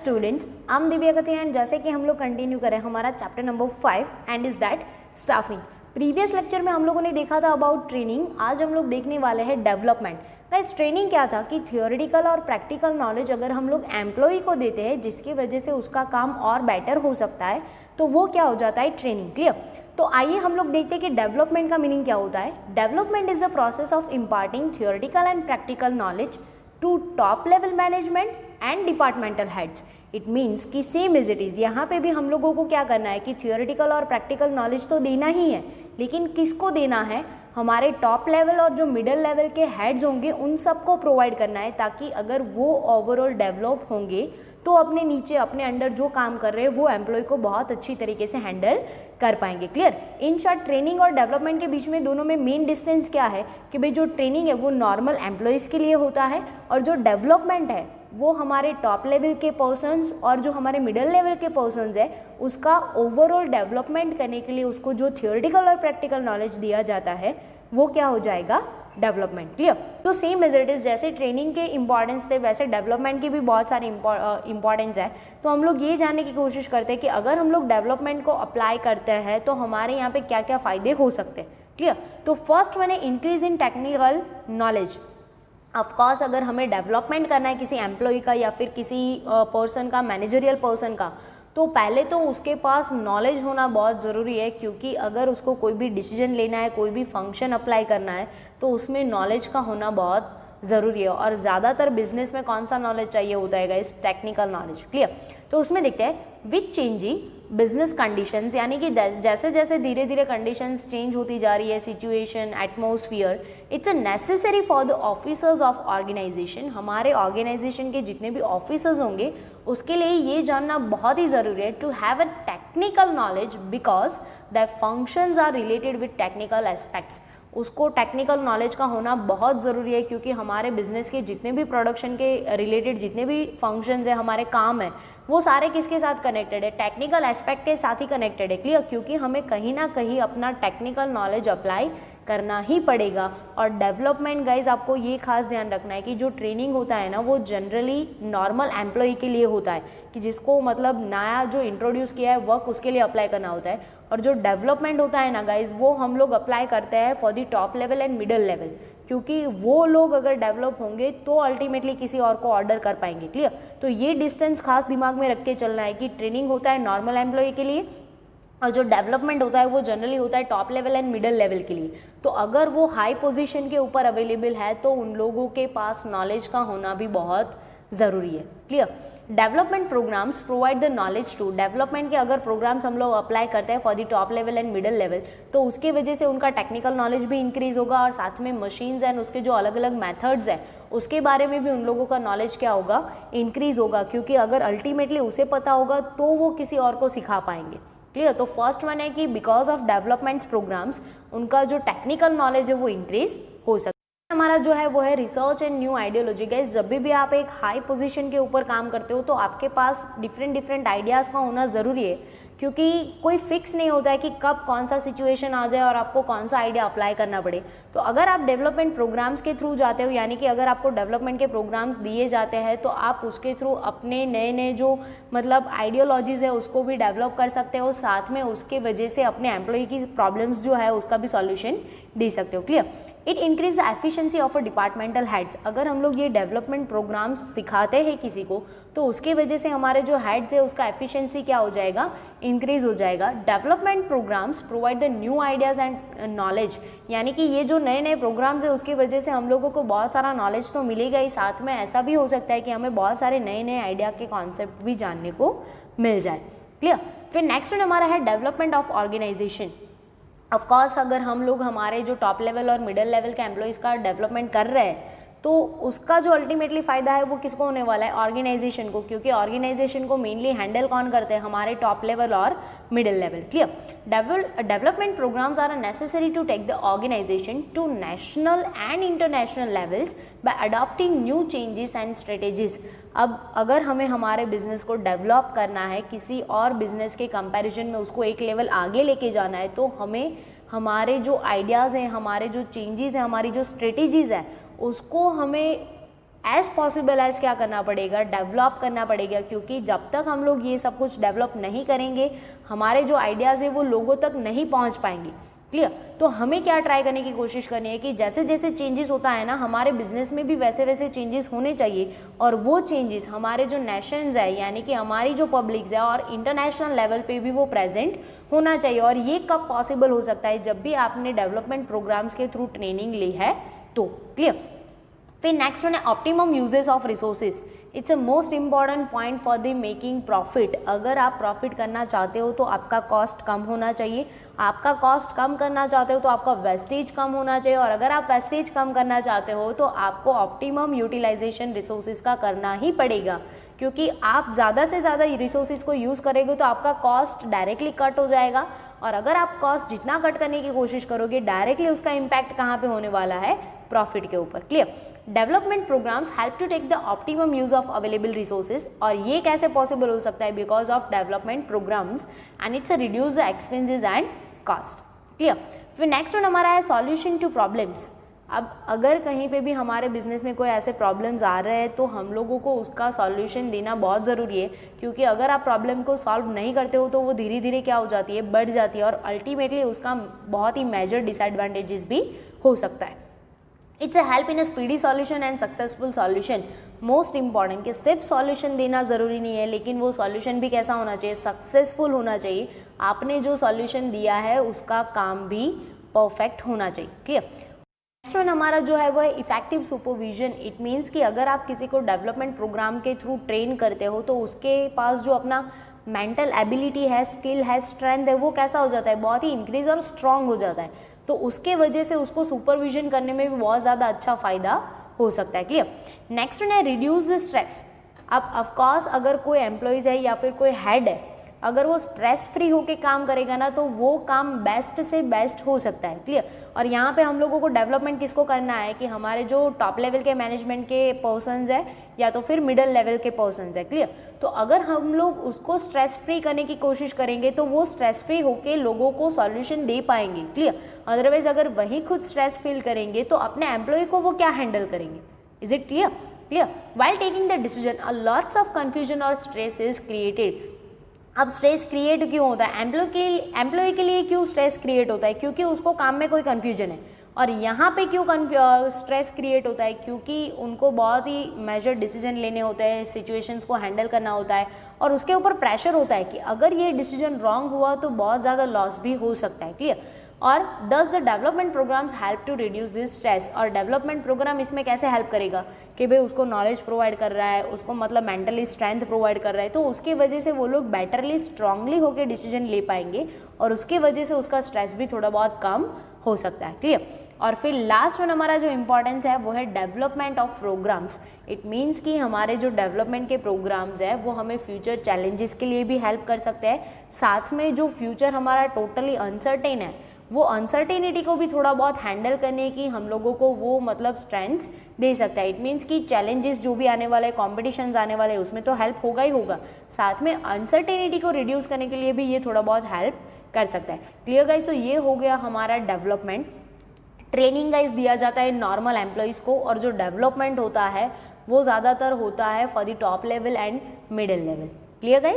Students, I am Divya Kathiyan and जैसे कि हम लोग कंटिन्यू करें हमारा chapter number 5 and is that staffing. Previous lecture में हम लोगों ने देखा था अबाउट ट्रेनिंग। आज हम लोग देखने वाले हैं डेवलपमेंट। गाइस, ट्रेनिंग क्या था कि थियोरेटिकल और प्रैक्टिकल नॉलेज अगर हम लोग एम्प्लॉय को देते हैं जिसकी वजह से उसका काम और बेटर हो सकता है तो वो क्या हो जाता है, ट्रेनिंग। क्लियर? तो आइए हम लोग देखते हैं कि डेवलपमेंट का मीनिंग क्या होता है। Development is the process of imparting theoretical and practical knowledge to top level management and departmental heads. It means कि सेम एज इट इज़, यहाँ पे भी हम लोगों को क्या करना है कि थियोरेटिकल और प्रैक्टिकल नॉलेज तो देना ही है, लेकिन किसको देना है, हमारे टॉप लेवल और जो मिडिल लेवल के हेड्स होंगे उन सबको प्रोवाइड करना है, ताकि अगर वो ओवरऑल डेवलप होंगे तो अपने नीचे अपने अंडर जो काम कर रहे हैं वो एम्प्लॉय को बहुत अच्छी तरीके से हैंडल कर पाएंगे। क्लियर? इन शॉर्ट, ट्रेनिंग और डेवलपमेंट के बीच में दोनों में मेन डिस्टेंस क्या है कि भाई जो ट्रेनिंग है वो नॉर्मल एम्प्लॉयज़ के लिए होता है और जो डेवलपमेंट है वो हमारे टॉप लेवल के पर्सन्स और जो हमारे मिडिल लेवल के पर्सन्स है उसका ओवरऑल डेवलपमेंट करने के लिए उसको जो थियोरेटिकल और प्रैक्टिकल नॉलेज दिया जाता है वो क्या हो जाएगा, डेवलपमेंट। क्लियर? तो सेम एज इट इज, जैसे ट्रेनिंग के इंपॉर्टेंस थे वैसे डेवलपमेंट की भी बहुत सारी इंपॉर्टेंस है। तो हम लोग ये जानने की कोशिश करते हैं कि अगर हम लोग डेवलपमेंट को अप्लाई करते हैं तो हमारे यहाँ पे क्या क्या फ़ायदे हो सकते हैं। क्लियर? तो फर्स्ट वन है increase in technical knowledge. Of course अगर हमें डेवलपमेंट करना है किसी एम्प्लॉय का या फिर किसी पर्सन का, मैनेजरियल पर्सन का, तो पहले तो उसके पास नॉलेज होना बहुत ज़रूरी है, क्योंकि अगर उसको कोई भी डिसीजन लेना है, कोई भी फंक्शन अप्लाई करना है तो उसमें नॉलेज का होना बहुत ज़रूरी है। और ज़्यादातर बिजनेस में कौन सा नॉलेज चाहिए होता है गाइस, टेक्निकल नॉलेज। क्लियर? तो उसमें देखते हैं विच चेंजिंग बिजनेस कंडीशंस, यानी कि जैसे जैसे धीरे धीरे कंडीशंस चेंज होती जा रही है, situation, atmosphere, it's a necessary for the officers of organisation. हमारे ऑर्गेनाइजेशन के जितने भी ऑफिसर्स होंगे उसके लिए ये जानना बहुत ही ज़रूरी है to have a technical knowledge because the functions are related with technical aspects. उसको टेक्निकल नॉलेज का होना बहुत ज़रूरी है, क्योंकि हमारे बिजनेस के जितने भी प्रोडक्शन के रिलेटेड जितने भी फंक्शंस है, हमारे काम है, वो सारे किसके साथ कनेक्टेड है, टेक्निकल एस्पेक्ट के साथ ही कनेक्टेड है। क्लियर? क्योंकि हमें कहीं ना कहीं अपना टेक्निकल नॉलेज अप्लाई करना ही पड़ेगा। और डेवलपमेंट गाइज, आपको ये खास ध्यान रखना है कि जो ट्रेनिंग होता है ना वो जनरली नॉर्मल एम्प्लॉय के लिए होता है, कि जिसको मतलब नया जो इंट्रोड्यूस किया है वर्क उसके लिए अप्लाई करना होता है। और जो डेवलपमेंट होता है ना गाइज, वो हम लोग अप्लाई करते हैं for the top level and middle level, क्योंकि वो लोग अगर डेवलप होंगे तो अल्टीमेटली किसी और को ऑर्डर कर पाएंगे। क्लियर? तो ये डिस्टेंस खास दिमाग में रख के चलना है कि ट्रेनिंग होता है नॉर्मल एम्प्लॉय के लिए और जो डेवलपमेंट होता है वो जनरली होता है top level and middle level के लिए। तो अगर वो हाई पोजीशन के ऊपर अवेलेबल है तो उन लोगों के पास नॉलेज का होना भी बहुत ज़रूरी है। Clear? Development programmes provide the knowledge to, development के अगर प्रोग्राम्स हम लोग अप्लाई करते हैं for the top level and middle level तो उसके वजह से उनका टेक्निकल नॉलेज भी इंक्रीज होगा और साथ में मशीन्स एंड उसके जो अलग अलग मेथड्स हैं उसके बारे में भी उन लोगों का नॉलेज क्या होगा, इंक्रीज होगा, क्योंकि अगर अल्टीमेटली उसे पता होगा तो वो किसी और को सिखा पाएंगे। क्लियर? तो फर्स्ट वन है कि बिकॉज ऑफ डेवलपमेंट्स प्रोग्राम्स उनका जो टेक्निकल नॉलेज है वो इंक्रीज हो सकता है। हमारा जो है वो है research and new ideology. Guys, जब भी आप एक हाई पोजीशन के ऊपर काम करते हो तो आपके पास डिफरेंट आइडियाज़ का होना ज़रूरी है, क्योंकि कोई फिक्स नहीं होता है कि कब कौन सा सिचुएशन आ जाए और आपको कौन सा आइडिया अप्लाई करना पड़े। तो अगर आप डेवलपमेंट प्रोग्राम्स के थ्रू जाते हो, यानी कि अगर आपको डेवलपमेंट के प्रोग्राम्स दिए जाते हैं तो आप उसके थ्रू अपने नए नए जो मतलब आइडियोलॉजीज़ है उसको भी डेवलप कर सकते हो, साथ में उसके वजह से अपने एम्प्लॉय की प्रॉब्लम्स जो है उसका भी सॉल्यूशन दे सकते हो। Clear? It increase the efficiency of a departmental heads. अगर हम लोग ये डेवलपमेंट प्रोग्राम्स सिखाते हैं किसी को तो उसके वजह से हमारे जो हेड्स है उसका एफिशिएंसी क्या हो जाएगा, इंक्रीज हो जाएगा। Development programmes provide the new ideas and knowledge, यानी कि ये जो नए नए प्रोग्राम्स है उसकी वजह से हम लोगों को बहुत सारा नॉलेज तो मिलेगा ही, साथ में ऐसा भी हो सकता है कि हमें बहुत सारे नए नए आइडिया के कॉन्सेप्ट भी जानने को मिल जाए। क्लियर? फिर नेक्स्ट हमारा है डेवलपमेंट ऑफ ऑर्गेनाइजेशन। ऑफकोर्स अगर हम लोग हमारे जो टॉप लेवल और मिडिल लेवल के एम्प्लॉयज़ का डेवलपमेंट कर रहे हैं तो उसका जो अल्टीमेटली फ़ायदा है वो किसको होने वाला है, ऑर्गेनाइजेशन को, क्योंकि ऑर्गेनाइजेशन को मेनली हैंडल कौन करते हैं, हमारे टॉप लेवल और middle level. Clear? Development programmes are necessary to take the organisation to national and international levels by adopting new changes and strategies. अब अगर हमें हमारे बिजनेस को डेवलप करना है, किसी और बिजनेस के कंपैरिजन में उसको एक लेवल आगे लेके जाना है, तो हमें हमारे जो आइडियाज़ हैं, हमारे जो चेंजेस हैं, हमारी जो स्ट्रेटेजीज़ है उसको हमें एज पॉसिबल एज क्या करना पड़ेगा, डेवलप करना पड़ेगा, क्योंकि जब तक हम लोग ये सब कुछ डेवलप नहीं करेंगे हमारे जो आइडियाज़ है वो लोगों तक नहीं पहुंच पाएंगे। क्लियर? तो हमें क्या ट्राई करने की कोशिश करनी है कि जैसे जैसे चेंजेस होता है ना हमारे बिजनेस में भी वैसे वैसे चेंजेस होने चाहिए, और वो चेंजेस हमारे जो नेशंस है यानी कि हमारी जो पब्लिक्स है और इंटरनेशनल लेवल पे भी वो प्रेजेंट होना चाहिए। और ये कब पॉसिबल हो सकता है, जब भी आपने डेवलपमेंट प्रोग्राम्स के थ्रू ट्रेनिंग ली है तो। क्लियर? फिर नेक्स्ट वन है optimum uses of resources. It's a most important point for the making profit. अगर आप प्रॉफिट करना चाहते हो तो आपका कॉस्ट कम होना चाहिए, आपका कॉस्ट कम करना चाहते हो तो आपका वेस्टेज कम होना चाहिए, और अगर आप वेस्टेज कम करना चाहते हो तो आपको ऑप्टिमम यूटिलाइजेशन रिसोर्सेज का करना ही पड़ेगा, क्योंकि आप ज़्यादा से ज़्यादा रिसोर्सेज को यूज़ करेंगे तो आपका कॉस्ट डायरेक्टली कट हो जाएगा, और अगर आप कॉस्ट जितना कट करने की कोशिश करोगे डायरेक्टली उसका इम्पैक्ट कहाँ पे होने वाला है, प्रॉफिट के ऊपर। Clear? Development programmes help to take the optimum use of available resources, और ये कैसे पॉसिबल हो सकता है, because of development programmes, and it's reduce the expenses and cost. Clear? फिर नेक्स्ट वन हमारा है सॉल्यूशन टू प्रॉब्लम्स। अब अगर कहीं पे भी हमारे बिजनेस में कोई ऐसे प्रॉब्लम्स आ रहे हैं तो हम लोगों को उसका सॉल्यूशन देना बहुत ज़रूरी है, क्योंकि अगर आप प्रॉब्लम को सॉल्व नहीं करते हो तो वो धीरे धीरे क्या हो जाती है, बढ़ जाती है, और अल्टीमेटली उसका बहुत ही मेजर डिसएडवांटेजेस भी हो सकता है। It's a help in a speedy solution and successful solution. Most important कि सिर्फ सॉल्यूशन देना ज़रूरी नहीं है, लेकिन वो सॉल्यूशन भी कैसा होना चाहिए, सक्सेसफुल होना चाहिए। आपने जो सॉल्यूशन दिया है उसका काम भी परफेक्ट होना चाहिए। क्लियर? नेक्स्ट वन हमारा जो है वो है इफेक्टिव सुपरविजन। इट मीन्स कि अगर आप किसी को डेवलपमेंट प्रोग्राम के थ्रू ट्रेन करते हो तो उसके पास जो अपना मेंटल एबिलिटी है, स्किल है, स्ट्रेंथ है, वो कैसा हो जाता है, बहुत ही इंक्रीज और स्ट्रांग हो जाता है। तो उसके वजह से उसको सुपरविजन करने में भी बहुत ज़्यादा अच्छा फ़ायदा हो सकता है। क्लियर? नेक्स्ट वन है रिड्यूस द स्ट्रेस। अब ऑफकोर्स अगर कोई एम्प्लॉयज़ है या फिर कोई हेड है, अगर वो स्ट्रेस फ्री होके काम करेगा ना तो वो काम बेस्ट से बेस्ट हो सकता है। क्लियर? और यहाँ पे हम लोगों को डेवलपमेंट किसको करना है कि हमारे जो टॉप लेवल के मैनेजमेंट के पर्सन्स है या तो फिर मिडिल लेवल के पर्सन्स है। क्लियर? तो अगर हम लोग उसको स्ट्रेस फ्री करने की कोशिश करेंगे तो वो स्ट्रेस फ्री होके लोगों को सॉल्यूशन दे पाएंगे। क्लियर? अदरवाइज अगर वही खुद स्ट्रेस फील करेंगे तो अपने एम्प्लॉय को वो क्या हैंडल करेंगे। Is it clear? Clear? while taking the decision a lots of confusion or stress is created। अब स्ट्रेस क्रिएट क्यों होता है, एम्प्लॉय के लिए क्यों स्ट्रेस क्रिएट होता है, क्योंकि उसको काम में कोई कन्फ्यूजन है। और यहाँ पे क्यों स्ट्रेस क्रिएट होता है, क्योंकि उनको बहुत ही मेजर डिसीजन लेने होते हैं, सिचुएशंस को हैंडल करना होता है, और उसके ऊपर प्रेशर होता है कि अगर ये डिसीजन रॉन्ग हुआ तो बहुत ज़्यादा लॉस भी हो सकता है। क्लियर? और thus the development programmes help to reduce this stress. और डेवलपमेंट प्रोग्राम इसमें कैसे हेल्प करेगा कि भाई उसको नॉलेज प्रोवाइड कर रहा है, उसको मतलब मेंटली स्ट्रेंथ प्रोवाइड कर रहा है, तो उसकी वजह से वो लोग बेटरली स्ट्रांगली होकर डिसीजन ले पाएंगे, और उसकी वजह से उसका स्ट्रेस भी थोड़ा बहुत कम हो सकता है। क्लियर? और फिर लास्ट वन हमारा जो इम्पोर्टेंस है वो है development of programmes. It means कि हमारे जो डेवलपमेंट के प्रोग्राम्स है वो हमें फ्यूचर चैलेंजेस के लिए भी हेल्प कर सकते हैं, साथ में जो फ्यूचर हमारा टोटली अनसर्टेन है वो अनसर्टेनिटी को भी थोड़ा बहुत हैंडल करने की हम लोगों को वो मतलब स्ट्रेंथ दे सकता है। इट मीन्स कि चैलेंजेस जो भी आने वाले, कॉम्पिटिशन्स आने वाले, उसमें तो हेल्प होगा ही होगा, साथ में अनसर्टेनिटी को रिड्यूस करने के लिए भी ये थोड़ा बहुत हेल्प कर सकता है। Clear guys? तो ये हो गया हमारा डेवलपमेंट। ट्रेनिंग गाइस दिया जाता है नॉर्मल एम्प्लॉयज़ को, और जो डेवलपमेंट होता है वो ज़्यादातर होता है for the top level and middle level. Clear guys?